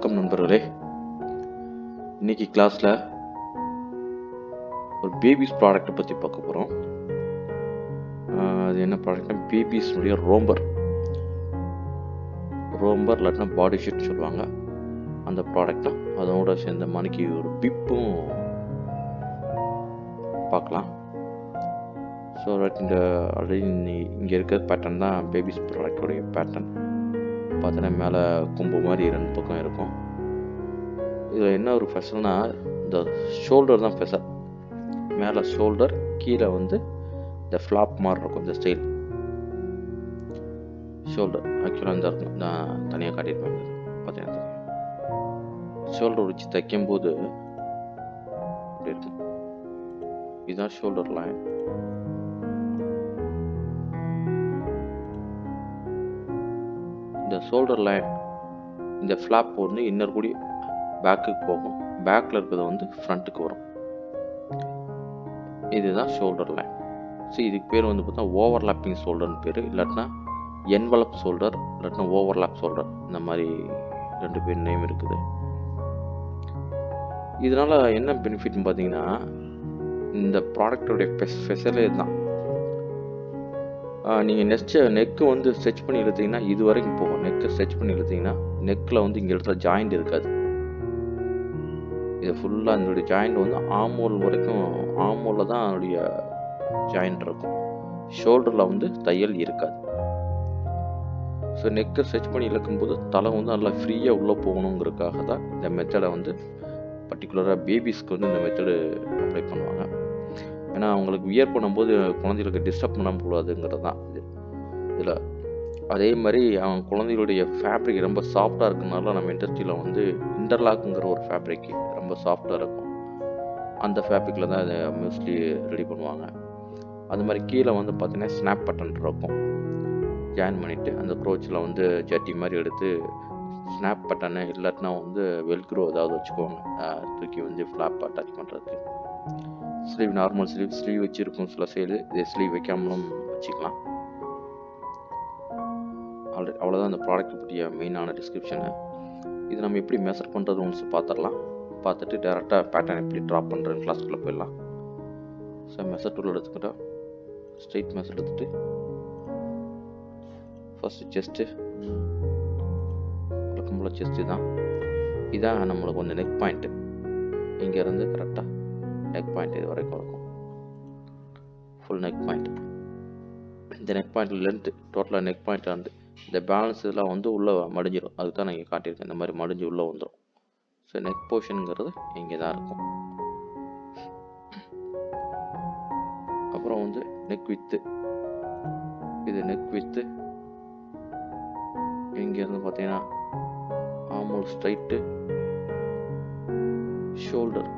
வணக்கம் நண்பர்களே. இன்னைக்கு கிளாஸில் ஒரு பேபிஸ் ப்ராடக்ட்டை பற்றி பார்க்க போகிறோம். அது என்ன ப்ராடக்ட்னா பேபிஸ்னுடைய ரோம்பர் இல்லாட்டினா பாடி ஷீட் சொல்லுவாங்க. அந்த ப்ராடக்ட்டும் அதோட சேர்ந்த மணிக்கு ஒரு பிப்பும் பார்க்கலாம். ஸோ இந்த ஆல்ரெடி இங்கே இருக்கிற பேட்டர்ன் தான் பேபிஸ் ப்ராடக்டோடைய பேட்டர்ன். பார்த்தோன்னா மேலே கொம்பு மாதிரி 2 பக்கம் இருக்கும். இதில் என்ன ஒரு ஸ்பெஷல்னா இந்த ஷோல்டர் தான் ஸ்பெஷல். மேலே ஷோல்டர், கீழே இந்த ஃப்ளாப் மாதிரி இருக்கும். இந்த ஸ்டைல் ஷோல்டர் ஆக்சுவலாக இந்த இருக்கும். நான் தனியாக காட்டியிருப்பேன். பார்த்தீங்கன்னா ஷோல்டர் வச்சு தைக்கும்போது இப்படி இருக்கும். இதுதான் ஷோல்டர் லைன். இந்த ஷோல்டர் லைன், இந்த ஃப்ளாப் இன்னர் கூடி பேக்குக்கு போகும். பேக்கில் இருக்கிறது ஃப்ரண்ட்டுக்கு வரும். இதுதான் ஷோல்டர் லைன். ஸோ இதுக்கு பேர் பார்த்தா ஓவர்லாப்பிங் ஷோல்டர்னு பேர், இல்லாட்டினா என்வலப் ஷோல்டர், இல்லாட்டினா ஓவர்லாப் ஷோல்டர். இந்த மாதிரி 2 பேர் நேம் இருக்குது. இதனால் என்ன பெனிஃபிட்னு பார்த்தீங்கன்னா, இந்த ப்ராடக்டோடைய ஸ்பெஷலே தான். நீங்கள் நெக்கு ஸ்ட்ரெச் பண்ணி இழுத்தீங்கன்னா இது வரைக்கும் போகும். நெக்கை ஸ்ட்ரெச் பண்ணி இழுத்தீங்கன்னா நெக்கில் இங்கே இடத்துல ஜாயிண்ட் இருக்காது. இது ஃபுல்லாக அதனுடைய ஜாயிண்ட் ஆமோல் வரைக்கும், ஆமோலில் தான் அதனுடைய ஜாயிண்ட் இருக்கும். ஷோல்டரில் தையல் இருக்காது. ஸோ நெக்கை ஸ்ட்ரெச் பண்ணி இழுக்கும்போது தலை நல்லா ஃப்ரீயாக உள்ளே போகணுங்கிறதுக்காக தான் இந்த மெத்தடை பர்டிகுலராக பேபிஸ்க்கு இந்த மெத்தடு அப்ளை பண்ணுவாங்க. ஏன்னா அவங்களுக்கு வியர் பண்ணும்போது குழந்தைகளுக்கு டிஸ்டர்ப் பண்ண கூடாதுங்கிறது தான் இதில். அதே மாதிரி அவங்க குழந்தைகளுடைய ஃபேப்ரிக் ரொம்ப சாஃப்டாக இருக்கிறதுனால நம்ம இண்டஸ்ட்ரியில் இன்டர்லாக்குங்கிற ஒரு ஃபேப்ரிக் ரொம்ப சாஃப்டாக இருக்கும். அந்த ஃபேப்ரிக்கில் தான் இதை மோஸ்ட்லி ரெடி பண்ணுவாங்க. அது மாதிரி கீழே பார்த்தீங்கன்னா ஸ்னாப் பட்டன் இருக்கும். ஜாயின் பண்ணிவிட்டு அந்த க்ரோச்சில் ஜட்டி மாதிரி எடுத்து ஸ்னாப் பட்டனை இல்லாட்டினா வெல்க்ரோ ஏதாவது வச்சுக்கோங்க, தூக்கி ஃப்ளாப் அட்டாச் பண்ணுறதுக்கு. ஸ்லீவ் நார்மல் ஸ்லீவ் வச்சுருக்கும் சில சைடு. இதே ஸ்லீவ் வைக்காமலும் வச்சுக்கலாம். ஆல்ரெடி அவ்வளோதான் இந்த ப்ராடக்ட் பற்றிய மெயினான டிஸ்கிரிப்ஷனு. இது நம்ம எப்படி மெஷர் பண்ணுறது ஒன்ஸ் பார்த்துடலாம். பார்த்துட்டு டேரெக்டாக பேட்டர்ன் எப்படி ட்ராப் பண்ணுறேன்னு கிளாஸ்க்குள்ளே போயிடலாம். ஸோ மெஷர் டூல் எடுத்துக்கிட்டா ஸ்ட்ரெயிட் மெஷர் எடுத்துகிட்டு ஃபஸ்ட்டு செஸ்ட்டு வழக்கம் போல் செஸ்ட்டு தான். இதான் நம்மளுக்கு நெக் பாயிண்ட்டு. இங்கேருந்து கரெக்டாக நெக் பாயிண்ட் இது வரைக்கும் இருக்கும். Full neck point. இந்த நெக் பாயிண்ட் லென்த்து டோட்டலாக நெக் பாயிண்ட் இந்த பேலன்ஸ் இதெல்லாம் உள்ளே மடிஞ்சிடும். அதுக்கு தான் நான் இங்கே காட்டியிருக்கேன். இந்த மாதிரி மடிஞ்சு உள்ளே வந்துடும். ஸோ நெக் போர்ஷனுங்கிறது இங்கே தான் இருக்கும். அப்புறம் நெக் வித்து, இது நெக் வித்து. இங்கேருந்து பார்த்தீங்கன்னா ஆமோல் ஸ்ட்ரைட்டு, ஷோல்டர்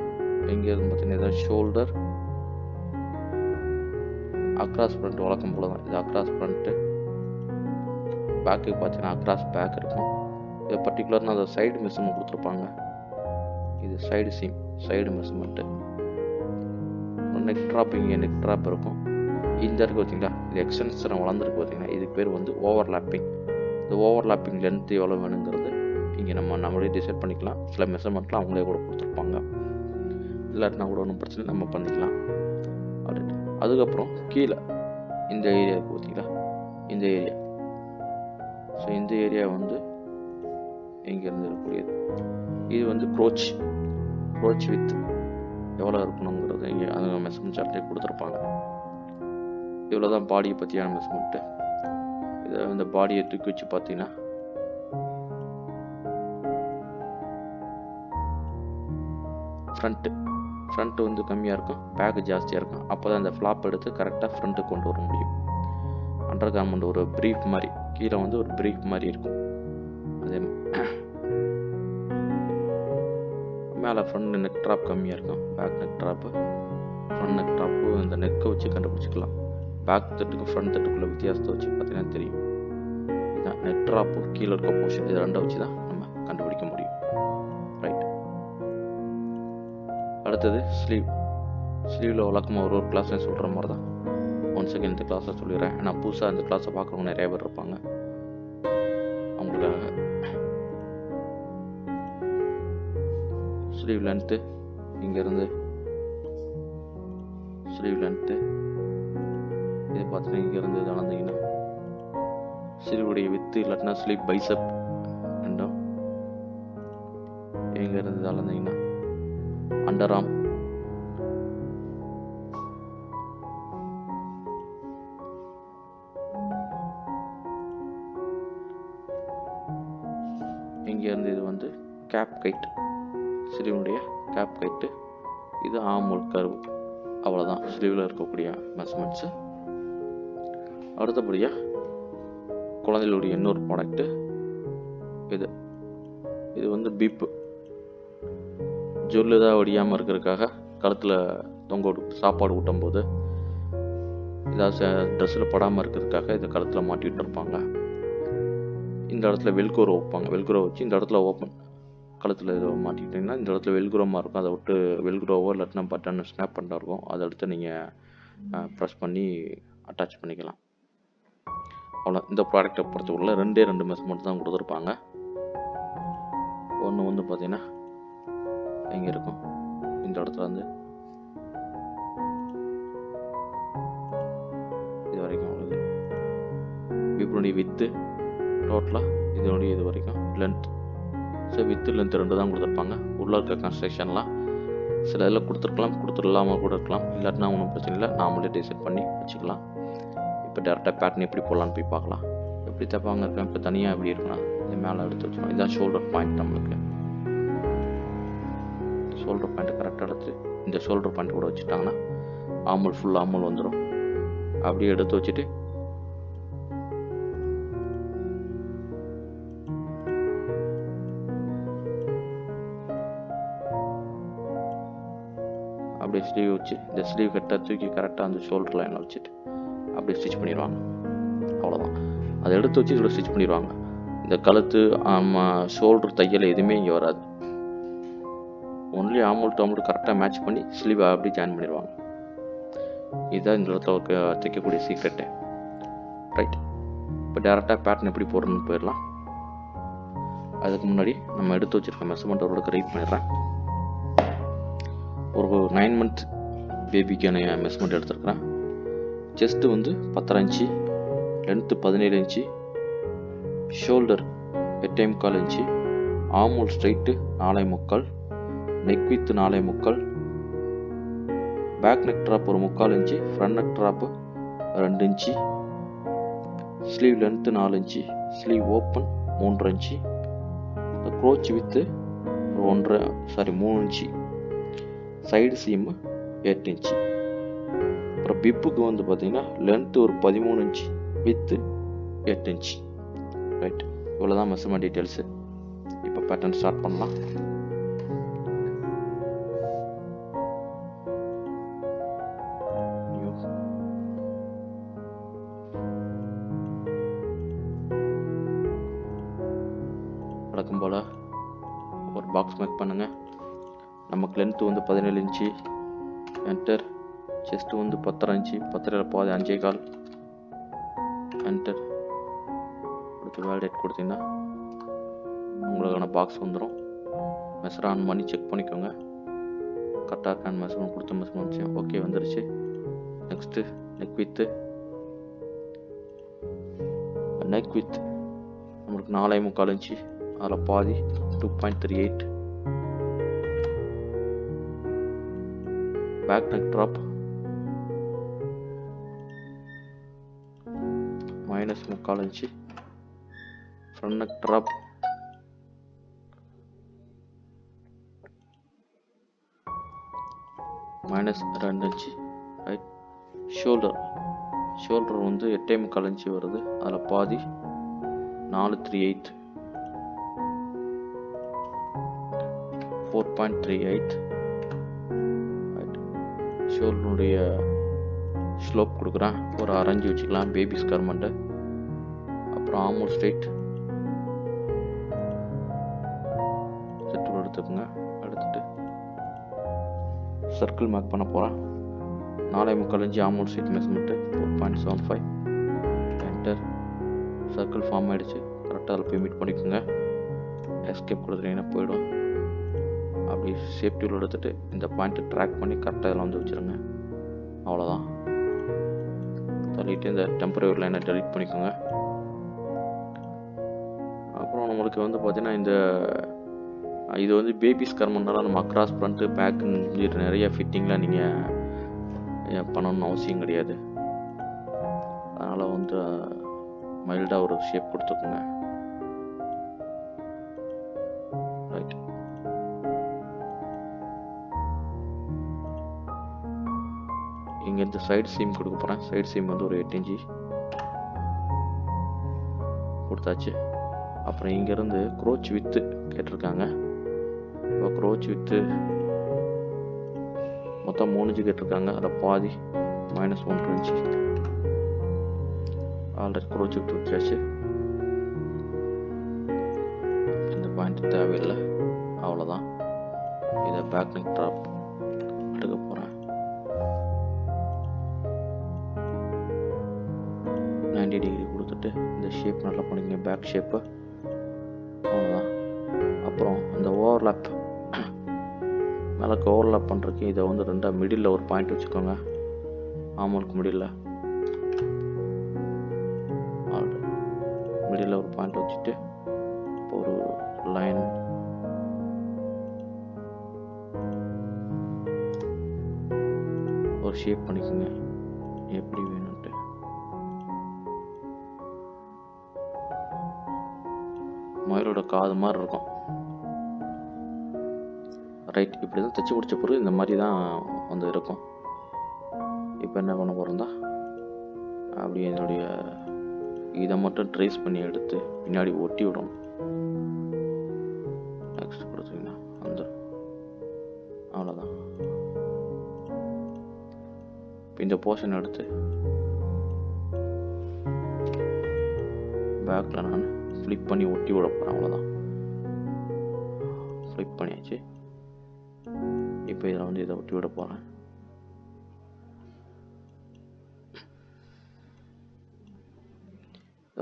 இங்கேருந்து பார்த்தீங்கன்னா இதான் ஷோல்டர். அக்ராஸ் ஃப்ரண்ட் வழக்கம் போல தான். இது அக்ராஸ் ஃப்ரண்ட்டு. பேக்குக்கு பார்த்தீங்கன்னா அக்ராஸ் பேக் இருக்கும். இது பர்டிகுலர்னா அந்த சைடு மெஷர்மெண்ட் கொடுத்துருப்பாங்க. இது side seam, side measurement. Neck drop, இங்கே நெக் ட்ராப் இருக்கும். இந்த இருக்குது பார்த்தீங்களா, இது எக்ஸ்டென்ஷன் வளர்ந்துருக்கு பார்த்தீங்கன்னா, இதுக்கு பேர் ஓவர்லாப்பிங். இந்த ஓவர்லாப்பிங் லென்த்து எவ்வளோ வேணுங்கிறது இங்கே நம்மளே டிசைட் பண்ணிக்கலாம். சில மெஷர்மெண்ட்லாம் அவங்களே கூட கொடுத்துருப்பாங்க. இல்லாட்டினா கூட ஒன்றும் பிரச்சனை, நம்ம பண்ணிக்கலாம். அதுக்கப்புறம் கீழே இந்த ஏரியா இருக்குது பார்த்தீங்களா, இந்த ஏரியா. ஸோ இந்த ஏரியா இங்கேருந்து இருக்கக்கூடியது. இது க்ரோச் வித் எவ்வளோ இருக்கணுங்கிறது இங்கே அது மெஷர்மெண்ட் சார்ட்லேயே கொடுத்துருப்பாங்க. இவ்வளோ தான் பாடியை பற்றியான மெஷர்மெண்ட்டு. இதை இந்த பாடியை தூக்கி வச்சு பார்த்தீங்கன்னா ஃப்ரண்ட்டு கம்மியாக இருக்கும், பேக்கு ஜாஸ்தியாக இருக்கும். அப்போ தான் இந்த ஃப்ளாப் எடுத்து கரெக்டாக ஃப்ரண்ட்டுக்கு கொண்டு வர முடியும். அண்டர் கார்மெண்ட் ஒரு ப்ரீஃப் மாதிரி, கீழே ஒரு ப்ரீஃப் மாதிரி இருக்கும். அதே மேலே ஃப்ரண்ட் நெக் ட்ராப் கம்மியாக இருக்கும், back neck drop, front neck drop. இந்த நெக்கை வச்சு கண்டுபிடிச்சிக்கலாம். பேக் தட்டுக்கு ஃப்ரண்ட் தட்டுக்குள்ள வித்தியாசத்தை வச்சு பார்த்தீங்கன்னா தெரியும். இதுதான் நெக் ட்ராப்பு, கீழே இருக்க போர்ஷன். இது 2 வச்சு தான் நம்ம கண்டுபிடிக்க முடியும். ரைட். அடுத்தது ஸ்லீவில் வழக்கமாக ஒரு கிளாஸ்லையும் சொல்கிற மாதிரி தான். ஒன்ஸ் அகைன் இந்த கிளாஸை சொல்லிடுறேன். ஏன்னா புதுசாக இந்த கிளாஸை பார்க்குறவங்க நிறைய பேர் இருப்பாங்க. அவங்களுக்காக ஸ்லீவ் லென்த்து இங்கேருந்து ஸ்லீவ் லென்த்து இது பார்த்தீங்கன்னா இங்கேருந்து இது அளந்தீங்கன்னா ஸ்லீவுடைய வித்து இல்லாட்டினா ஸ்லீவ் பைசப் ரெண்டும் இங்கேருந்து அளந்தீங்கன்னா அண்டர் ஆர்ம் இங்கேருந்து இது வந்து கேப் கைட் ஸ்லீவுடைய கேப் கைட்டு இது ஆர்மோல் கர்வ் அவ்வளோதான் ஸ்லீவில் இருக்கக்கூடிய மெஷர்மெண்ட்ஸு. அடுத்தபடியாக குழந்தைகளுடைய இன்னொரு ப்ராடக்ட்டு இது இது வந்து பீப்பு ஜொல்லு தான் வடியாமல் இருக்கிறதுக்காக கழுத்தில் தொங்க விட்டு சாப்பாடு ஊட்டும் போது ஏதாவது ட்ரெஸ்ஸில் படாமல் இருக்கிறதுக்காக இதை கழுத்தில் மாட்டிகிட்டு இருப்பாங்க. இந்த இடத்துல வெல்க்ரோ வைப்பாங்க. வெல்க்ரோ வச்சு இந்த இடத்துல ஓப்பன் கழுத்தில் இதை மாட்டிக்கிட்டிங்கன்னா இந்த இடத்துல வெல்க்ரோமாக இருக்கும். அதை விட்டு வெல்க்ரோவோ இல்லாட்டினா பட்டன் ஸ்னாப் பண்ணிட்டு இருக்கும். அதை எடுத்து நீங்கள் ப்ரெஸ் பண்ணி அட்டாச் பண்ணிக்கலாம். அவ்வளோ. இந்த ப்ராடக்டை பொறுத்தவரையில் 2 மெஷர்மெண்ட் தான் கொடுத்துருப்பாங்க. ஒன்று வந்து பார்த்தீங்கன்னா எங்கே இருக்கும் இந்த இடத்துல வந்து இது வரைக்கும் உள்ளது இப்படி வித்து டோட்டலாக இதனுடைய இது வரைக்கும் லென்த். ஸோ வித்து லென்த் 2 தான் கொடுத்துருப்பாங்க. உள்ள இருக்க கன்ஸ்ட்ரக்ஷன்லாம் சில இதில் கொடுத்துடலாமல் கூட இருக்கலாம். இல்லாட்டினா ஒன்றும் பிரச்சனை இல்லை, நாமளே டிசைட் பண்ணி வச்சுக்கலாம். இப்போ டேரெக்டாக பேட்டர்ன் எப்படி போடலான்னு போய் பார்க்கலாம். எப்படி தப்பாங்க இருக்கேன் இப்போ தனியாக எப்படி இருக்குன்னா இது மேலே எடுத்து வச்சுக்கணும். இதுதான் ஷோல்டர் பாயிண்ட். நம்மளுக்கு ஷோல்டர் பாயிண்ட்டை கரெக்டாக எடுத்து இந்த ஷோல்டர் பாயிண்ட் கூட வச்சுட்டாங்கன்னா ஆர்மல் ஃபுல் ஆர்மல் வந்துடும். அப்படியே எடுத்து வச்சுட்டு அப்படியே ஸ்லீவ் வச்சு இந்த ஸ்லீவ் கரெக்டாக தூக்கி கரெக்டாக அந்த ஷோல்டர் லைனில் வச்சுட்டு அப்படியே ஸ்டிச் பண்ணிடுவாங்க. அவ்வளோதான். அதை எடுத்து வச்சு இதோட ஸ்டிச் பண்ணிடுவாங்க. இந்த கழுத்து ஷோல்டர் தையல் எதுவுமே இங்கே வராது. ஒன்லி ஆர்மல் டு ஆர்மல் கரெக்டாக மேட்ச் பண்ணி ஸ்லீவ் அப்படியே ஜாயின் பண்ணிடுவாங்க. இதுதான் இந்த இடத்துல தைக்கக்கூடிய சீக்ரெட்டு. ரைட். இப்போ டேரெக்டாக பேட்டர்ன் எப்படி போடுறதுன்னு போயிடலாம். அதுக்கு முன்னாடி நம்ம எடுத்து வச்சுருக்க மெஷர்மெண்ட் ஓரளவுக்கு ரைட் பண்ணிடுறேன். ஒரு 9 month பேபிக்கான மெஷர்மெண்ட் எடுத்துருக்கிறேன். செஸ்ட்டு வந்து 10.5 inch, length 17 inch, shoulder 8.25 inch, armhole straight 4.25, neck width 4.25, back neck drop ஒரு 3/4 inch, front neck drop 2 inch, sleeve length 4 inch, sleeve open 3.5 inch, crotch width 3 inch, side seam 8 inch. அப்புறம் பிப்புக்கு வந்து பார்த்தீங்கன்னா length ஒரு 13 inch, with 8 inch. Right. இவ்வளோ தான் measurement details. இப்போ pattern start பண்ணலாம். வழக்கம் போல் ஒரு பாக்ஸ் மேக் பண்ணுங்கள். நமக்கு லென்த்து வந்து 17 இன்ச்சு, என்டர். செஸ்ட்டு வந்து 10.5 இன்ச்சு, 10 பாதி 5.25, என்டர். அடுத்து வேலிடேட் கொடுத்தீங்கன்னா உங்களுக்கான பாக்ஸ் வந்துடும். மெஷர் ஆன் பண்ணி செக் பண்ணிக்கோங்க. கரெக்டாக இருக்கான்னு மெஷர்மெண்ட் கொடுத்த மெஷர்மெண்ட் ஓகே வந்துருச்சு. நெக்ஸ்ட்டு நெக் வித்து நம்மளுக்கு 4.25 இன்ச்சு, அதில் பாதி 2.38, back neck drop -3/4 inch, front neck drop -2 inch. Right. Shoulder வந்து 8.25 இன்ச்சு வருது. அதில் பாதி 4.38, 4.38. ஷோல்டருடைய ஸ்லோப் கொடுக்குறேன். ஒரு 1/2 இன்ச்சு வச்சுக்கலாம். பேபி ஸ்கர்மெண்ட்டு. அப்புறம் ஆர்மோல் ஸ்ட்ரைட் செட்டு எடுத்துக்கோங்க. எடுத்துட்டு சர்க்கிள் மார்க் பண்ண போகிறேன். 4.25 inch armhole straight measurement 4.75, enter. Circle form ஆகிடுச்சு. கரெக்டாக அதில் போய் மீட் பண்ணிக்கோங்க. எஸ்கேப் கொடுத்துட்டீங்கன்னா போயிடும். ஷேப் டூல் எடுத்துகிட்டு இந்த பாயிண்ட்டை ட்ராக் பண்ணி கரெக்டாக இதில் வந்து வச்சுருங்க. அவ்வளோதான். தள்ளிட்டு இந்த டெம்பரரி லைனை டெலிட் பண்ணிக்கோங்க. அப்புறம் நம்மளுக்கு வந்து பார்த்திங்கன்னா இது வந்து பேபி ஸ்கர்மனால நம்ம அக்ராஸ் ஃப்ரண்ட்டு பேக்குன்னு நிறைய ஃபிட்டிங்லாம் நீங்கள் பண்ணணும்னு அவசியம் கிடையாது. அதனால் வந்து மைல்டாக ஒரு ஷேப் கொடுத்துக்குங்க. ரைட். இங்கே இந்த சைடு சீம் கொடுக்க போகிறேன். சைடு சீம் வந்து ஒரு 8 இன்ச்சு கொடுத்தாச்சு. அப்புறம் இங்கேருந்து க்ரோச் வித்து கேட்டிருக்காங்க. இப்போ க்ரோச் வித்து மொத்தம் 3 இன்ச்சு கேட்டிருக்காங்க. அதில் பாதி -1 இன்ச்சு ஆல்ரெடி க்ரோச் வித்து வச்சாச்சு. இந்த பாயிண்ட் தேவையில்லை. அவ்வளோதான். இதை பேக் நெக் ட்ராப் எடுக்க போகிறேன். 90 டிகிரி கொடுத்துட்டு இந்த ஷேப் நல்லா பண்ணிக்கங்க, பேக் ஷேப்பு. அவ்வளோதான். அப்புறம் இந்த ஓவர்லாப் மேலக்கு ஓவர்லாப் பண்ணுறதுக்கு இதை வந்து ரெண்டாக மிடில் ஒரு பாயிண்ட் வச்சுக்கோங்க. ஆமலுக்கு மிடில் ஒரு பாயிண்ட் வச்சுட்டு ஒரு லைன் ஒரு ஷேப் பண்ணிக்கோங்க எப்படி வேணும்ட்டு. மயிலோட காது மாதிரி இருக்கும். ரைட். இப்படி தான் தைச்சி பிடிச்ச பிறகு இந்த மாதிரி தான் வந்து இருக்கும். இப்போ என்ன பண்ண போகிறோம்டா, அப்படியே என்னுடைய இதை மட்டும் ட்ரேஸ் பண்ணி எடுத்து பின்னாடி ஒட்டி விடணும். நெக்ஸ்ட் கொடுத்தீங்கன்னா வந்துடும். அவ்வளோதான். இப்போ இந்த போர்ஷன் எடுத்து பேக்கில் நான் ஃப்ளிப் பண்ணி ஒட்டி விட போகிறேன். அவ்வளோதான். ஃப்ளிப் பண்ணியாச்சு. இப்போ இதில் வந்து இதை ஒட்டி விட போகிறேன்.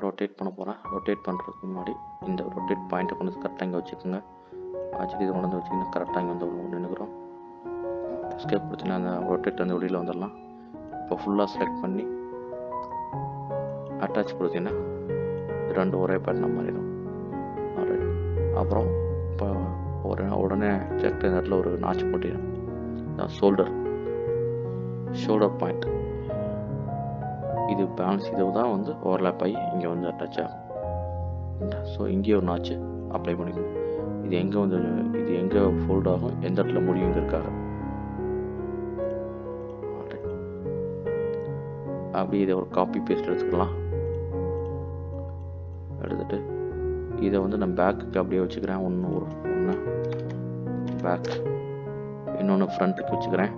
ரொட்டேட் பண்ண போகிறேன். ரொட்டேட் பண்ணுறதுக்கு முன்னாடி இந்த ரொட்டேட் பாயிண்ட்டை கொண்டு வந்து கரெக்டாக இங்கே வச்சுக்கோங்க. வச்சுட்டு இதை கொண்டு வந்து வச்சிங்கன்னா கரெக்டாக இங்கே வந்து நின்றுக்கிறோம். ஸ்கேப் கொடுத்தீங்கன்னா அந்த ரொட்டேட் வந்து வெளியில் வந்துடலாம். இப்போ ஃபுல்லாக செலக்ட் பண்ணி அட்டாச் கொடுத்தீங்கன்னா ரெண்டு ஒரே பேட்டர்ன் மாறிடும். அப்புறம் இப்போ உடனே செக் நேரத்தில் ஒரு நாச்சு போட்டிடும். ஷோல்டர் பாயிண்ட் இது பேலன்ஸ் இது தான் வந்து ஓவர்லாப் ஆகி இங்கே வந்து அட்டாச் ஆகும். ஸோ இங்கே ஒரு நாச்சு அப்ளை பண்ணிக்கணும். இது எங்கே ஃபோல்ட் ஆகும், எந்த இடத்துல முடியுங்கிறதுக்காக. அப்படியே இதை ஒரு காப்பி பேஸ்ட் எடுத்துக்கலாம். எடுத்துட்டு இதை வந்து நான் பேக்குக்கு அப்படியே வச்சுக்கிறேன். ஒன்று பேக், இன்னொன்று ஃப்ரண்ட்டுக்கு வச்சுக்கிறேன்.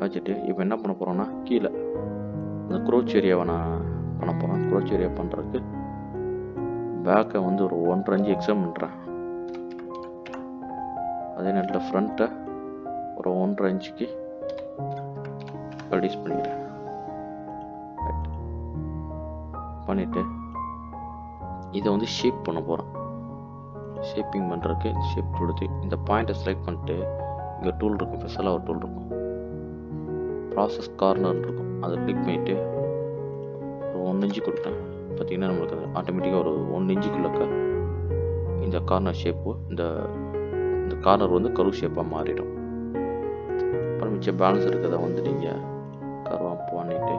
வச்சுட்டு இப்போ என்ன பண்ண போகிறோன்னா கீழே அந்த க்ரோச் ஏரியாவை நான் பண்ண போகிறேன். க்ரோச் ஏரியா பண்ணுறதுக்கு பேக்கை வந்து ஒரு 1.5 இன்ச்சு எக்ஸ்டெண்ட் பண்ணுறேன். அதே நேரத்தில் ஃப்ரண்ட்டை ஒரு 1.5 இன்ச்சுக்கு ரெடியூஸ் பண்ணிக்கிறேன். பண்ணிவிட்டு இதை வந்து ஷேப் பண்ண போகிறேன். ஷேப்பிங் பண்ணுறதுக்கு ஷேப் கொடுத்து இந்த பாயிண்ட்டை செலக்ட் பண்ணிட்டு இங்கே டூல் இருக்கும், ஸ்பெஷலாக ஒரு டூல் இருக்கும், ப்ராசஸ் கார்னர் இருக்கும். அதை கிளிக் பண்ணிவிட்டு ஒரு 1 இன்ச்சு கொடுத்தேன். பார்த்திங்கன்னா நம்மளுக்கு அது ஆட்டோமேட்டிக்காக ஒரு 1 இன்ச்சுக்குள்ளக்க இந்த கார்னர் ஷேப்பு இந்த கார்னர் வந்து கர்வ் ஷேப்பாக மாறிடும். அப்புறம் மிச்சம் பேலன்ஸ் இருக்கிறத வந்து நீங்கள் கர்வாக பண்ணிவிட்டு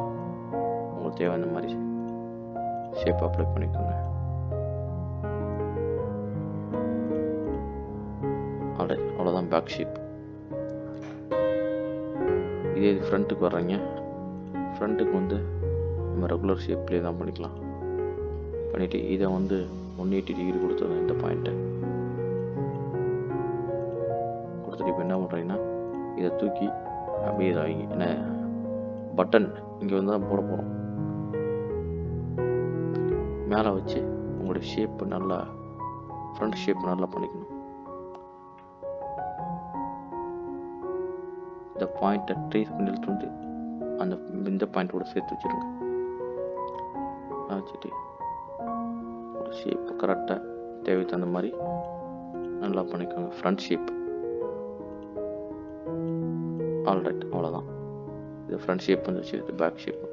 உங்களுக்கு தேவையான மாதிரி ஷேப் அப்ளை பண்ணிக்கோங்க. அவ்வளோதான் பேக் ஷேப். இதே ஃப்ரண்ட்டுக்கு வர்றீங்க. ஃப்ரண்ட்டுக்கு வந்து நம்ம ரெகுலர் ஷேப்லேயே தான் பண்ணிக்கலாம். பண்ணிவிட்டு இதை வந்து 180 டிகிரி கொடுத்துருங்க. இந்த பாயிண்ட்டை கொடுத்துட்டு இப்போ என்ன பண்ணுறீங்கன்னா இதை தூக்கி அப்படியே இதாகி என்ன பட்டன் இங்கே வந்து தான் போட போகிறோம். மேலே வச்சு உங்களுடைய ஷேப்பு நல்லா ஃப்ரண்ட் ஷேப் நல்லா பண்ணிக்கணும். இந்த பாயிண்ட்டை ட்ரேஸ் பண்ணி இழுத்து இந்த பாயிண்ட் கூட சேர்த்து வச்சுருங்க. வச்சுட்டு ஒரு ஷேப் கரெக்டாக தேவைக்கு தகுந்த மாதிரி நல்லா பண்ணிக்கோங்க. ஃப்ரண்ட் ஷேப் ஆல்ரைட், அவ்வளோதான். இது ஃப்ரண்ட் ஷேப் வந்துருச்சு. இது பேக் ஷேப்.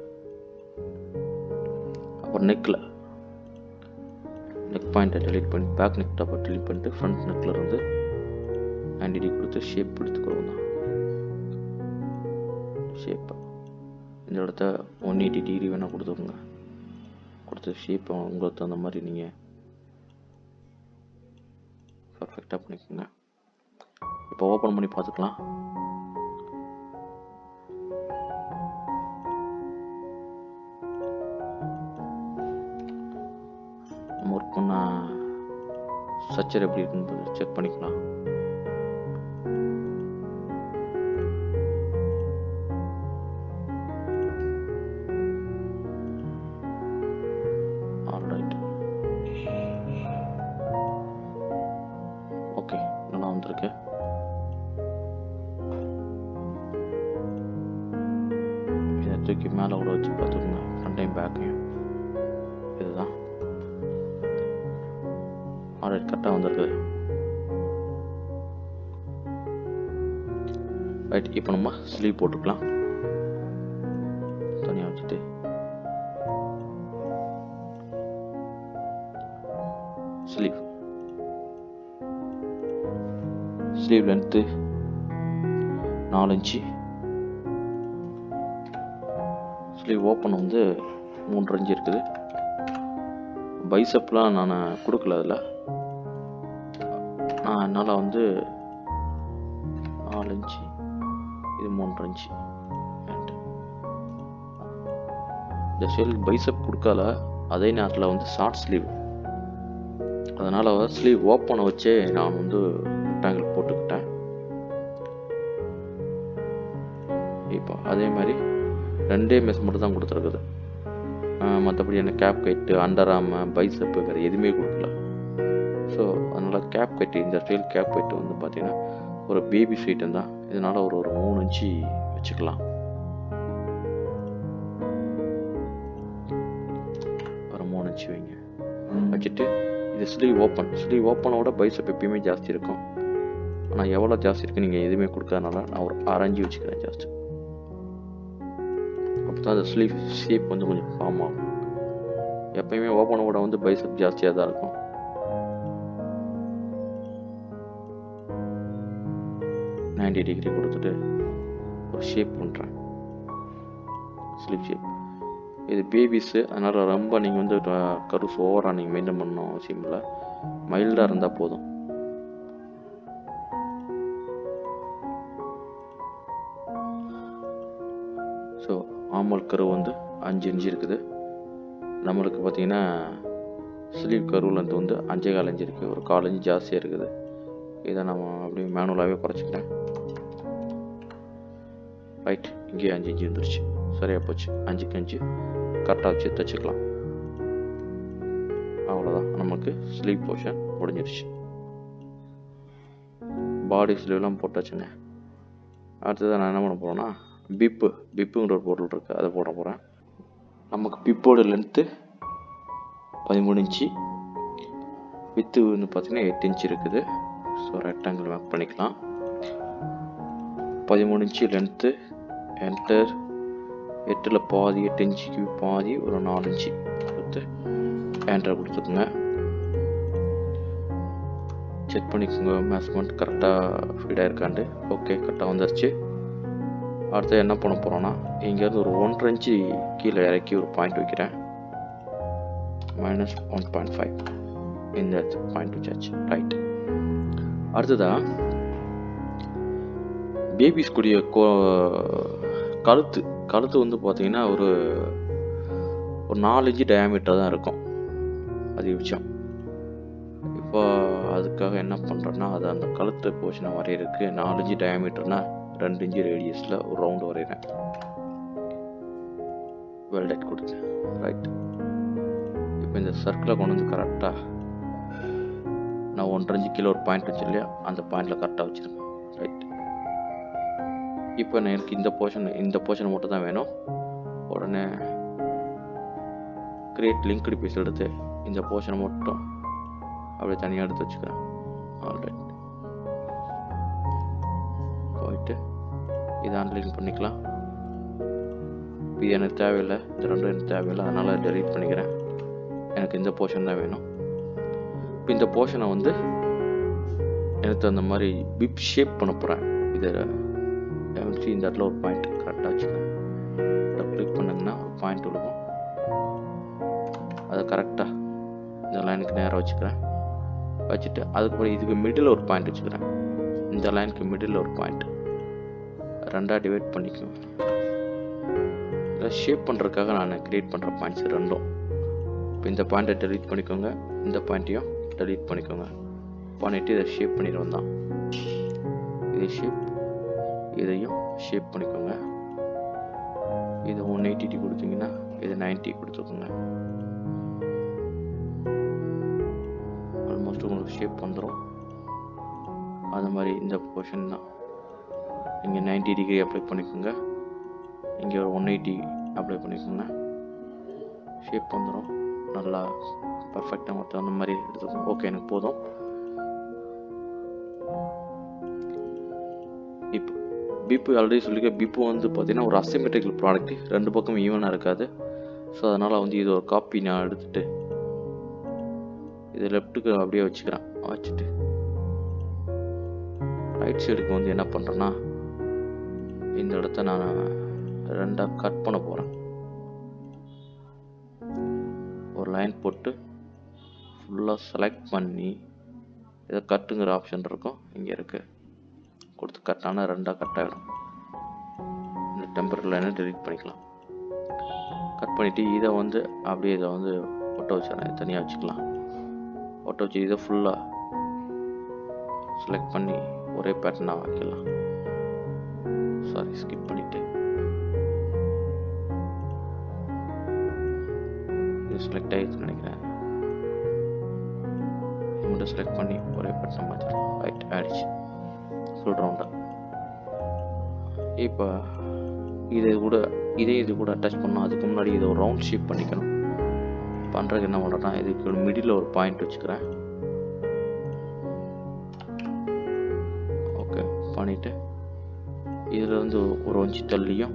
அப்புறம் நெக்கில் நெக் பாயிண்ட்டை டெலிட் பண்ணி பேக் நெக் டாப்பை டெலிட் பண்ணிட்டு ஃப்ரண்ட் நெக்கில் இருந்து 90 டிகிரி கொடுத்து ஷேப் எடுத்துக்கிறோம் தான். ஷேப்பை இந்த இடத்த 180 டிகிரி வேணால் கொடுத்துக்கோங்க. கொடுத்து ஷேப்பை உங்களுக்கு தகுந்த மாதிரி நீங்கள் பர்ஃபெக்டாக பண்ணிக்கோங்க. இப்போ ஓப்பன் பண்ணி பார்த்துக்கலாம். நம்ம ஒர்க் பண்ண ஸ்ட்ரக்சர் எப்படி இருக்குன்னு செக் பண்ணிக்கலாம். ஆல்ரைட், ஓகே, நல்லா வந்திருக்கு. இதை தூக்கி மேலே கூட வச்சு பார்த்துக்கோங்க. ஃப்ரண்ட் டைம் பேக்கையும் இதுதான். ஆல்ரைட், கரெக்டாக வந்திருக்கு. ரைட், இப்போ நம்ம ஸ்லீவ் போட்டுக்கலாம். தனியாக வச்சுட்டு sleeve length 4 inch. Sleeve open வந்து 3 இன்ச்சு இருக்குது. பைசப்லாம் நான் கொடுக்கல அதில். அதனால் வந்து 4 இன்ச்சு, இது 3 இன்ச்சு. இந்த ஸ்டைல் பைசப் கொடுக்கல. அதே நேரத்தில் வந்து ஷார்ட் ஸ்லீவ், அதனால் ஸ்லீவ் ஓப்பனை வச்சே நான் வந்து ரெக்டாங்கிள் போட்டுக்கிட்டேன். இப்போ அதே மாதிரி 2 மெஷர்மெண்ட் தான் கொடுத்துருக்குது. மற்றபடி என்ன கேப் கட்டு, அண்டர் ஆர்ம், பைசப்பு வேறு எதுவுமே கொடுக்கல. ஸோ அதனால் கேப் கட்டு, இந்த ஸ்டைல் கேப் கட்டு வந்து பார்த்திங்கன்னா ஒரு பேபி சைட்டம் தான். இதனால் ஒரு 3 இன்ச்சு வச்சுக்கலாம். ஒரு 3 இன்ச்சு வைங்க. வச்சுட்டு இது ஸ்லீவ் ஓப்பனோட பைசப் எப்பயுமே ஜாஸ்தி இருக்கும். ஆனால் எவ்வளோ ஜாஸ்தி இருக்குது நீங்கள் எதுவுமே கொடுக்காதனால நான் ஒரு 6 இன்ச்சு வச்சுக்கிறேன் ஜாஸ்தி. அப்போ தான் அந்த ஸ்லீவ் ஷேப் வந்து கொஞ்சம் ஃபார்ம் ஆகும். எப்பயுமே ஓப்பனோட வந்து பைசப் ஜாஸ்தியாக தான் இருக்கும். நைன்டி டிகிரி கொடுத்துட்டு ஒரு ஷேப் பண்ணுறேன், ஸ்லீவ் ஷேப். இது பேபிஸு, அதனால் ரொம்ப நீங்கள் வந்து கருஸ் ஓவராக நீங்கள் மெயின்டைன் பண்ணணும் அவசியம் இல்லை. மைல்டாக இருந்தால் போதும். ஸோ ஆமல் கருவு வந்து 5 இன்ச்சு இருக்குது. நம்மளுக்கு பார்த்தீங்கன்னா ஸ்லீவ் கருவில் வந்து 5.25 இன்ச்சு இருக்குது. ஒரு 4 இன்ச்சு ஜாஸ்தியாக இருக்குது. இதை நம்ம அப்படியே மேனுவலாகவே குறைச்சிக்கிறேன். ரைட், இங்கேயே 5 இன்ச்சு வந்துருச்சு. சரியாக போச்சு. 5க்கு 5 கரெக்டாக வச்சு தைச்சிக்கலாம். அவ்வளோதான், நமக்கு ஸ்லீவ் போர்ஷன் முடிஞ்சிருச்சு. பாடி ஸ்லீவ்லாம் போட்டாச்சுங்க. அடுத்ததான் நான் என்ன பண்ண போகிறேன்னா பிப்புங்கிற ஒரு பொருள் இருக்குது, அதை போட போகிறேன். நமக்கு பிப்போட லென்த்து 13 இன்ச்சு, வித்து வந்து பார்த்திங்கன்னா 8 இன்ச்சு இருக்குது. ஸோ ரெக்டாங்கிள் மேக் பண்ணிக்கலாம். 13 இன்ச்சு லென்த்து, என்டர் 8ல் பாதி, 8 இன்ச்சுக்கு பாதி, ஒரு 4 இன்ச்சு கொடுத்து என்டர் கொடுத்துக்குங்க. செக் பண்ணிக்கோங்க மெஷர்மெண்ட் கரெக்டாக ஃபீடாக இருக்காண்டு. ஓகே, கரெக்டாக வந்துருச்சு. அடுத்து என்ன பண்ண போகிறோன்னா, இங்கேருந்து ஒரு 1.5 இன்ச்சு கீழே இறக்கி ஒரு பாயிண்ட் வைக்கிறேன். -1.5 இந்த பாயிண்ட் வச்சாச்சு. ரைட், அடுத்ததான் பேபிஸ் கூடிய கழுத்து வந்து பார்த்தீங்கன்னா ஒரு 4 இன்ச்சு டயாமீட்டர் தான் இருக்கும் அதிகபட்சம். இப்போ அதுக்காக என்ன பண்ணுறேன்னா, அது அந்த கழுத்து போர்ஷனை வரையறதுக்கு 4 இன்ச்சு டயாமீட்டர்னா 2 இன்ச்சு ரேடியஸில் ஒரு ரவுண்டு வரைகிறேன். வெல்டட் கொடுத்து ரைட். இப்போ இந்த சர்க்கிளை கொண்டு வந்து கரெக்டாக நான் 1.5 இன்ச்சு கீழே ஒரு பாயிண்ட் வச்சு இல்லையா, அந்த பாயிண்டில் கரெக்டாக வச்சுருக்கேன். ரைட், இப்போ எனக்கு இந்த போர்ஷன் மட்டும் தான் வேணும். உடனே கிரியேட் லிங்க்டு பீஸ் எடுத்து இந்த போர்ஷனை மட்டும் அப்படியே தனியாக எடுத்து வச்சுக்கிறேன். ஆல்ரைட், போயிட்டு இதை அன்லிங்க் பண்ணிக்கலாம். இது எனக்கு தேவையில்லை, இந்த ரெண்டும் எனக்கு தேவையில்லை, அதனால் டெலீட் பண்ணிக்கிறேன். எனக்கு இந்த போர்ஷன் தான் வேணும். இப்போ இந்த போர்ஷனை வந்து எனக்கு அந்த மாதிரி பிப் ஷேப் பண்ண போகிறேன். இதை இந்த இடத்துல ஒரு பாயிண்ட் கரெக்டாக வச்சுக்கிறேன். கிளிக் பண்ணிங்கன்னா ஒரு பாயிண்ட் விழுகும். அதை கரெக்டாக இந்த லைனுக்கு நேராக வச்சுக்கிறேன். வச்சுட்டு அதுக்கப்புறம் இதுக்கு மிடில் ஒரு பாயிண்ட் வச்சுக்கிறேன். இந்த லைனுக்கு மிடில் ஒரு பாயிண்ட், ரெண்டாக டிவைட் பண்ணிக்குவேன். இதை ஷேப் பண்ணுறதுக்காக நான் க்ரியேட் பண்ணுற பாயிண்ட்ஸ் ரெண்டும். இப்போ இந்த பாயிண்ட்டை டெலீட் பண்ணிக்கோங்க, இந்த பாயிண்ட்டையும் டெலீட் பண்ணிக்கோங்க. பண்ணிவிட்டு இதை ஷேப் பண்ணிடுவோம் தான். இதை ஷேப், இதையும் ஷேப் பண்ணிக்கோங்க. இதை 180 கொடுத்தீங்கன்னா இதை 90 கொடுத்துக்கோங்க. ஆல்மோஸ்ட் உங்களுக்கு ஷேப் வந்துடும். அது மாதிரி இந்த போர்ஷன் தான். இங்கே 90 டிகிரி அப்ளை பண்ணிக்கோங்க, இங்கே ஒரு 180 அப்ளை பண்ணிக்கோங்க. ஷேப் வந்துடும். நல்லா பர்ஃபெக்டாக மொத்தம் அந்த மாதிரி எடுத்துக்கோங்க. ஓகே, எனக்கு போதும். இப்போ பிப்பு ஆல்ரெடி சொல்லிக்க, பிப்பு வந்து பார்த்தீங்கன்னா ஒரு அசிமெட்ரிக்கல் ப்ராடக்ட், ரெண்டு பக்கம் ஈவனாக இருக்காது. ஸோ அதனால் வந்து இது ஒரு காப்பி நான் எடுத்துகிட்டு இது லெஃப்ட்டுக்கு அப்படியே வச்சுக்கிறேன். வச்சுட்டு ரைட் சைடுக்கு வந்து என்ன பண்ணுறேன்னா, இந்த இடத்த நான் ரெண்டாக கட் பண்ண போகிறேன். ஒரு லைன் போட்டு ஃபுல்லாக செலக்ட் பண்ணி இதை கட்டுங்கிற ஆப்ஷன் இருக்கும், இங்கே இருக்குது, கொடுத்து கட்டான ரெண்டாக கட் ஆகிடும். இந்த டெம்பரரி லைனை டெலிட் பண்ணிக்கலாம். கட் பண்ணிவிட்டு இதை வந்து அப்படியே இதை வந்து ஒட்ட வச்சிடறேன், தனியாக வச்சுக்கலாம். ஒட்ட வச்சு இதை ஃபுல்லாக செலக்ட் பண்ணி ஒரே பேட்டர்னாக வைக்கலாம். சாரி, ஸ்கிப் பண்ணிவிட்டு இது செலக்ட் ஆகிடுச்சுன்னு நினைக்கிறேன். மட்டும் செலக்ட் பண்ணி ஒரே பேட்டர்ன் மாற்றிடலாம். ரைட், ஆயிடுச்சு. ஃபுல் ரவுண்டாக. இப்போ இது கூட அட்டாச் பண்ணோம். அதுக்கு முன்னாடி இதை ஒரு ரவுண்ட் ஷேப் பண்ணிக்கணும். பண்ணுறதுக்கு என்ன பண்ணுறேன்னா, இதுக்கு ஒரு மிடில் ஒரு பாயிண்ட் வச்சுக்கிறேன். ஓகே, பண்ணிவிட்டு இதிலேருந்து ஒரு இன்ச்சு தள்ளியும்,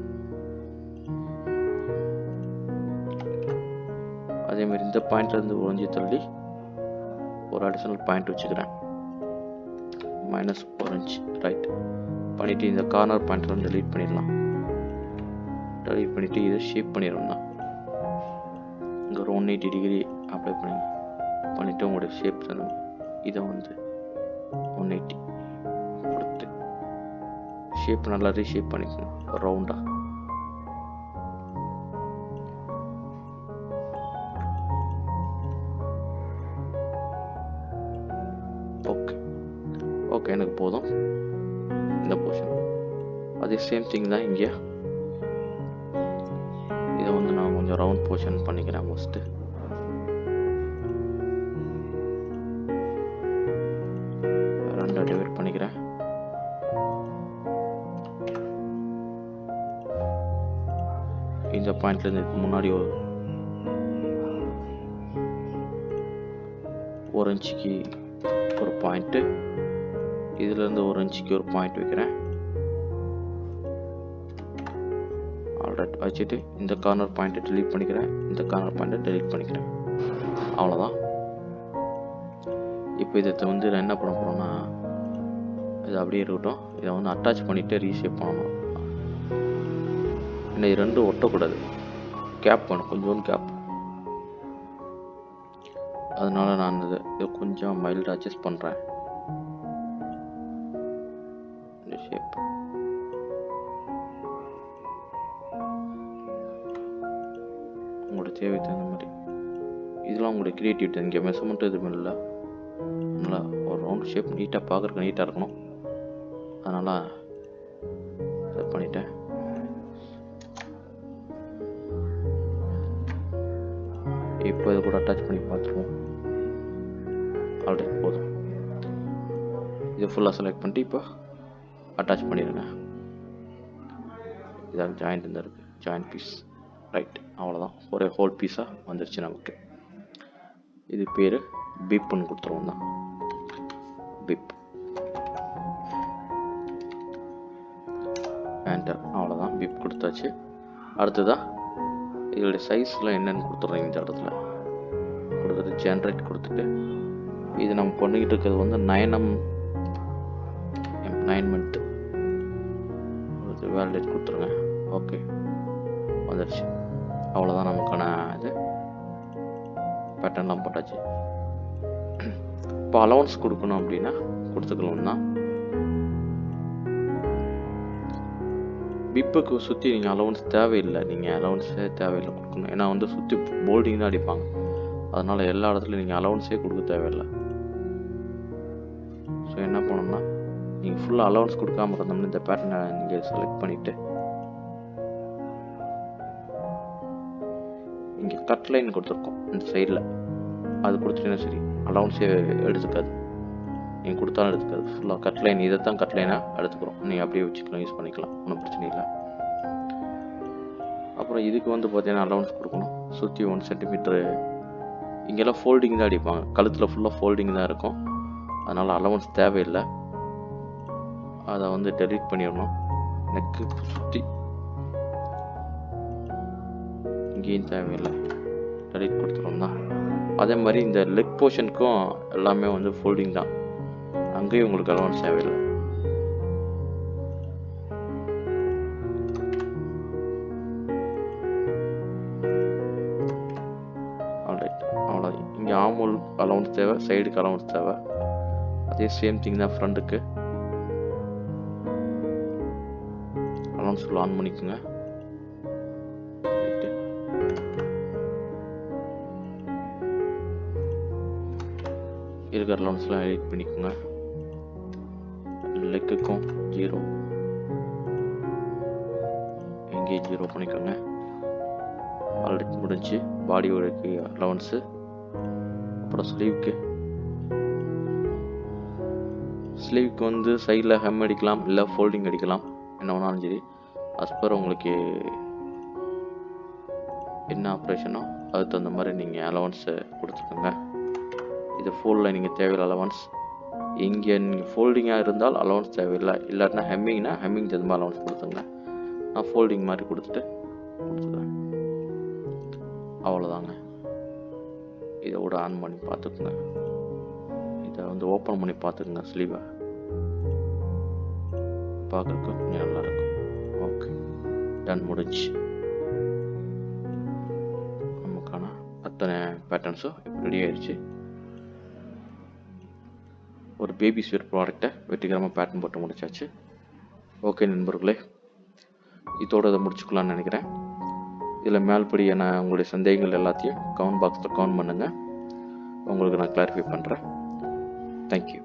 அதேமாதிரி இந்த பாயிண்ட்லேருந்து ஒரு இன்ச்சு தள்ளி ஒரு அடிஷனல் பாயிண்ட் வச்சுக்கிறேன், -1 இன்ச். ரைட் பண்ணிவிட்டு இந்த கார்னர் பாயிண்ட்லேருந்து டெலீட் பண்ணிடலாம். டெலீட் பண்ணிவிட்டு இதை ஷேப் பண்ணிடணும் தான். இங்கே ஒரு 180 டிகிரி அப்ளை பண்ணிவிட்டு உங்களுடைய ஷேப் இதை வந்து 180 கொடுத்து ஷேப் நல்லா ரீஷேப் பண்ணிக்கணும் ரவுண்டாக. ஓகே, எனக்கு போதும் இந்த போர்ஷன். அதே சேம் திங் தான் இங்கே. இதை வந்து நான் கொஞ்சம் ரவுண்ட் போர்ஷன் பண்ணிக்கிறேன். ஃபஸ்ட்டு ரெண்டாக டிவைட் பண்ணிக்கிறேன். இந்த பாயிண்ட்லேருந்து முன்னாடி ஒரு இன்ச்சுக்கு ஒரு பாயிண்ட்டு, இதுலேருந்து ஒரு இன்ச்சுக்கு ஒரு பாயிண்ட் வைக்கிறேன். ஆல்ரைட், வச்சுட்டு இந்த கார்னர் பாயிண்ட்டை டெலீட் பண்ணிக்கிறேன், இந்த கார்னர் பாயிண்ட்டை டெலீட் பண்ணிக்கிறேன். அவ்வளோதான். இப்போ இதை வந்து நான் என்ன பண்ண போகிறேன்னா, இது அப்படியே இருக்கட்டும். இதை வந்து அட்டாச் பண்ணிவிட்டு ரீஷேப் பண்ணணும். இன்னும் இது ரெண்டும் ஒட்டக்கூடாது, கேப் வேணும், கொஞ்சோண்டு கேப். அதனால் நான் இதை கொஞ்சம் மைல்டாக அட்ஜஸ்ட் பண்ணுறேன். இந்த ஷேப் உங்களோட தேவைக்கு தகுந்த மாதிரி. இதெல்லாம் உங்களுடைய க்ரியேட்டிவிட்டி. இங்கே மெஷர்மெண்ட் எதுவும் இல்லை. நல்லா ஒரு ரவுண்ட் ஷேப் நீட்டாக பார்க்குறக்கு நீட்டாக இருக்கணும். அதனால் செட் பண்ணிட்டேன். இப்போ இது கூட அட்டாச் பண்ணி பார்த்துருவோம். ஆல்ரெடி போதும். இதை ஃபுல்லாக செலக்ட் பண்ணிட்டு இப்போ அட்டாச் பண்ணிடுங்க. இதாக ஜாயிண்ட் இருந்தால் இருக்குது, ஜாயிண்ட் பீஸ். ரைட், அவ்வளோதான். ஒரே ஹோல் பீஸாக வந்துருச்சு நமக்கு. இது பேர் பிப்னு கொடுத்துருவோம் தான். பிப் என்டர். அவ்வளோதான், பிப் கொடுத்தாச்சு. அடுத்ததான் இதோடைய சைஸ்லாம் என்னென்னு கொடுத்துட்றோம். இந்த இடத்துல கொடுத்துட்டு ஜென்ரேட் கொடுத்துட்டு இது நம்ம பண்ணிக்கிட்டு இருக்கிறது வந்து 9 மந்த் வேலிடேட் கொடுத்துருங்க. ஓகே, வந்துடுச்சு. அவ்வளோதான், நமக்கான இது பேட்டர்ன்லாம் போட்டாச்சு. இப்போ அலவன்ஸ் கொடுக்கணும் அப்படின்னா கொடுத்துக்கலாம் தான். பிப்புக்கு சுற்றி நீங்கள் அலவன்ஸ் தேவையில்லை, நீங்கள் அலவன்ஸே தேவையில்லை கொடுக்கணும். ஏன்னா வந்து சுற்றி போல்டிங் தான் அடிப்பாங்க. அதனால் எல்லா இடத்துலையும் நீங்கள் அலவன்ஸே கொடுக்க தேவையில்லை. ஸோ என்ன பண்ணணும்னா நீங்கள் ஃபுல்லாக அலவன்ஸ் கொடுக்காம இருந்தோம்னா இந்த பேட்டர்னை நீங்கள் செலக்ட் பண்ணிவிட்டு இங்கே கட் லைன் கொடுத்துருக்கோம் இந்த சைடில், அது கொடுத்துட்டீங்கன்னா சரி, அலவன்ஸே எடுத்துக்காது. நீங்கள் கொடுத்தாலும் எடுத்துக்காது. ஃபுல்லாக கட் லைன், இதை தான் கட் லைனாக எடுத்துக்கிறோம். நீங்கள் அப்படியே வச்சுக்கலாம், யூஸ் பண்ணிக்கலாம், ஒன்றும் பிரச்சனை இல்லை. அப்புறம் இதுக்கு வந்து பார்த்தீங்கன்னா அலவன்ஸ் கொடுக்கணும். சுற்றி 1 சென்டிமீட்ரு. இங்கெல்லாம் ஃபோல்டிங் தான் அடிப்பாங்க, கழுத்தில் ஃபுல்லாக ஃபோல்டிங் தான் இருக்கும். அதனால் அலவன்ஸ் தேவையில்லை, அதை வந்து டெலீட் பண்ணிடணும். நெக்கு சுற்றி இங்கேயும் தேவையில்லை, டெலீட் கொடுத்துருவோம் தான். அதே மாதிரி இந்த லெக் போர்ஷனுக்கும் எல்லாமே வந்து ஃபோல்டிங் தான், அங்கேயும் உங்களுக்கு அலவன்ஸ் தேவையில்லை. ஆல்ரைட், அவ்வளோ. இங்கே ஆமோல் அலவன்ஸ் தேவை, சைடுக்கு அலவன்ஸ் தேவை. அதே சேம் திங் தான் ஃப்ரண்ட்டுக்கு. அலவன்ஸ் ஃபுல் ஆன் பண்ணிக்கோங்க. இருக்கிற அலவன்ஸ்லாம் எடிட் பண்ணிக்கோங்க. லெக்குக்கும் 0, இங்கே 0 பண்ணிக்கோங்க. ஆல்ரெடி முடிஞ்சு. பாடியோட அலவன்ஸு. அப்புறம் ஸ்லீவுக்கு வந்து சைடில் ஹெம் அடிக்கலாம், இல்லை ஃபோல்டிங் அடிக்கலாம், என்ன வேணாலும் சரி. அஸ்பர் உங்களுக்கு என்ன ஆப்ரேஷனோ அதுக்கு தகுந்த மாதிரி நீங்கள் அலவன்ஸை கொடுத்துக்கோங்க. இது ஃபோல்டில் நீங்கள் தேவையில்லை அலவன்ஸ். இங்கே நீங்கள் ஃபோல்டிங்காக இருந்தால் அலவன்ஸ் தேவையில்லை, இல்லாட்டினா ஹெம்மிங்னா ஹெம்மிங் தகுந்த மாதிரி அலவன்ஸ் கொடுத்துங்க. நான் ஃபோல்டிங் மாதிரி கொடுத்துக்கிறேன். அவ்வளோதாங்க. இதை கூட ஆன் பண்ணி பார்த்துக்குங்க. இதை வந்து ஓப்பன் பண்ணி பார்த்துக்குங்க. ஸ்லீவை பார்க்குறதுக்கு கொஞ்சம் நல்லாயிருக்கும். ஓகே, டன், முடிஞ்சு. நமக்கான அத்தனை பேட்டர்ன்ஸும் இப்போ ரெடி ஆயிடுச்சு. ஒரு பேபி ஸ்வேர் ப்ராடக்டை வெற்றிகரமாக பேட்டர்ன் போட்டு முடிச்சாச்சு. ஓகே நண்பர்களே, இதோட இதை முடிச்சுக்கலான்னு நினைக்கிறேன். இதில் மேல்படியான உங்களுடைய சந்தேகங்கள் எல்லாத்தையும் கமெண்ட் பாக்ஸில் கமெண்ட் பண்ணுங்கள், உங்களுக்கு நான் கிளாரிஃபை பண்ணுறேன். தேங்க்யூ.